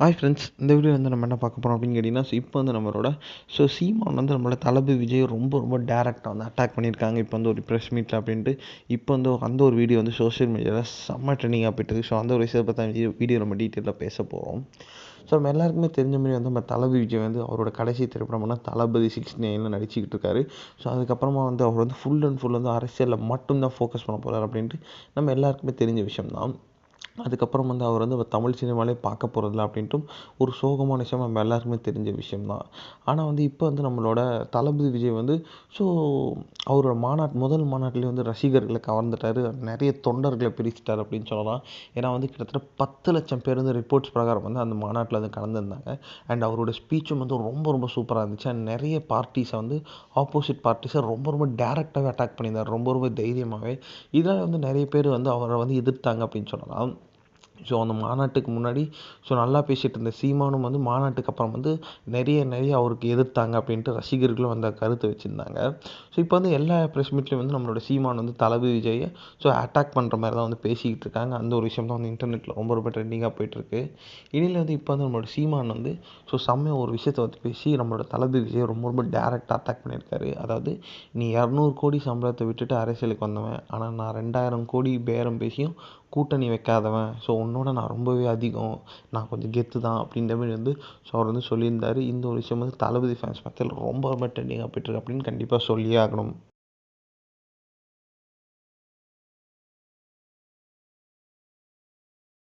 Hi friends, இந்த video வந்து நம்ம என்ன பார்க்க போகிறோம் அப்படின்னு கேட்டிங்கன்னா, இப்போ வந்து நம்மளோட சீமான் வந்து நம்மளோட தளபதி விஜய் ரொம்ப டேரெக்டாக வந்து அட்டாக் பண்ணியிருக்காங்க. இப்போ வந்து ஒரு ப்ரெஸ் மீட்டில் அப்படின்ட்டு இப்போ வந்து அந்த ஒரு வீடியோ வந்து சோஷியல் மீடியாவில் செம்ம ட்ரெண்டிங்காக போயிட்டுருக்கு. ஸோ அந்த ஒரு விஷயத்தை பற்றி வீடியோ நம்ம டீட்டெயிலாக பேச போகிறோம். ஸோ நம்ம எல்லாருக்குமே தெரிஞ்ச மாதிரி வந்து நம்ம தளபதி விஜய் வந்து அவரோட கடைசி திரைப்படம்னா தளபதி 69 நடிச்சிக்கிட்டு இருக்காரு. ஸோ அதுக்கப்புறமா வந்து அவர் வந்து ஃபுல் அண்ட் ஃபுல் வந்து அரசியலில் மட்டும்தான் ஃபோக்கஸ் பண்ண போகிறார் அப்படின்ட்டு நம்ம எல்லாருக்குமே தெரிஞ்ச விஷயம் தான். அதுக்கப்புறம் வந்து அவர் வந்து தமிழ் சினிமாலே பார்க்க போகிறதில்ல அப்படின்ட்டும் ஒரு சோகமான விஷயம் நம்ம எல்லாருக்குமே தெரிஞ்ச விஷயம் தான். ஆனால் வந்து இப்போ வந்து நம்மளோட தளபதி விஜய் வந்து ஸோ அவரோட முதல் மாநாட்டிலே வந்து ரசிகர்களை கவர்ந்துட்டார். நிறைய தொண்டர்களை பிரிச்சுட்டார் அப்படின்னு சொல்லலாம். ஏன்னா வந்து கிட்டத்தட்ட 10,00,000 பேர் வந்து ரிப்போர்ட்ஸ் பிரகாரம் வந்து அந்த மாநாட்டில் வந்து கலந்துருந்தாங்க. அண்ட் அவரோட ஸ்பீச்சும் வந்து ரொம்ப சூப்பராக இருந்துச்சு. அண்ட் நிறைய பார்ட்டிஸை வந்து ஆப்போசிட் பார்ட்டிஸை ரொம்ப டேரெக்டாகவே அட்டாக் பண்ணியிருந்தார். ரொம்ப தைரியமாகவே. இதனால் வந்து நிறைய பேர் வந்து அவரை வந்து எதிர்த்தாங்க அப்படின்னு சொல்லலாம். ஸோ அந்த மாநாட்டுக்கு முன்னாடி நல்லா பேசிகிட்டு இருந்த சீமானும் வந்து மாநாட்டுக்கு அப்புறம் வந்து நிறைய அவருக்கு எதிர்த்தாங்க அப்படின்ட்டு ரசிகர்களும் அந்த கருத்தை வச்சுருந்தாங்க. ஸோ இப்போ வந்து எல்லா ப்ரெஸ் மீட்லேயும் வந்து நம்மளோட சீமான் வந்து தளபதி விஜயை அட்டாக் பண்ணுற மாதிரி தான் வந்து பேசிக்கிட்டு இருக்காங்க. அந்த ஒரு விஷயம் தான் வந்து இன்டர்நெட்டில் ரொம்ப ட்ரெண்டிங்காக போயிட்டுருக்கு. இடையில் வந்து இப்போ வந்து நம்மளோட சீமான் வந்து செம்மையாக ஒரு விஷயத்தை வந்து பேசி நம்மளோட தளபதி விஜயை ரொம்ப டேரெக்டாக அட்டாக் பண்ணியிருக்காரு. அதாவது, நீ 200 கோடி சம்பளத்தை விட்டுட்டு அரசியலுக்கு வந்தவன், ஆனால் நான் 2000 கோடி பேரம் பேசியும் கூட்டணி வைக்காதவன். உன்னோட நான் ரொம்பவே அதிகம், நான் கொஞ்சம் கெத்து தான் அப்படின்ற மாதிரி வந்து அவர் வந்து சொல்லியிருந்தார். இந்த ஒரு விஷயம் வந்து தளபதி ஃபேன்ஸ் மத்தியில் ரொம்ப ட்ரெண்டிங்காக போயிட்டுருக்கு அப்படின்னு கண்டிப்பாக சொல்லியே ஆகணும்.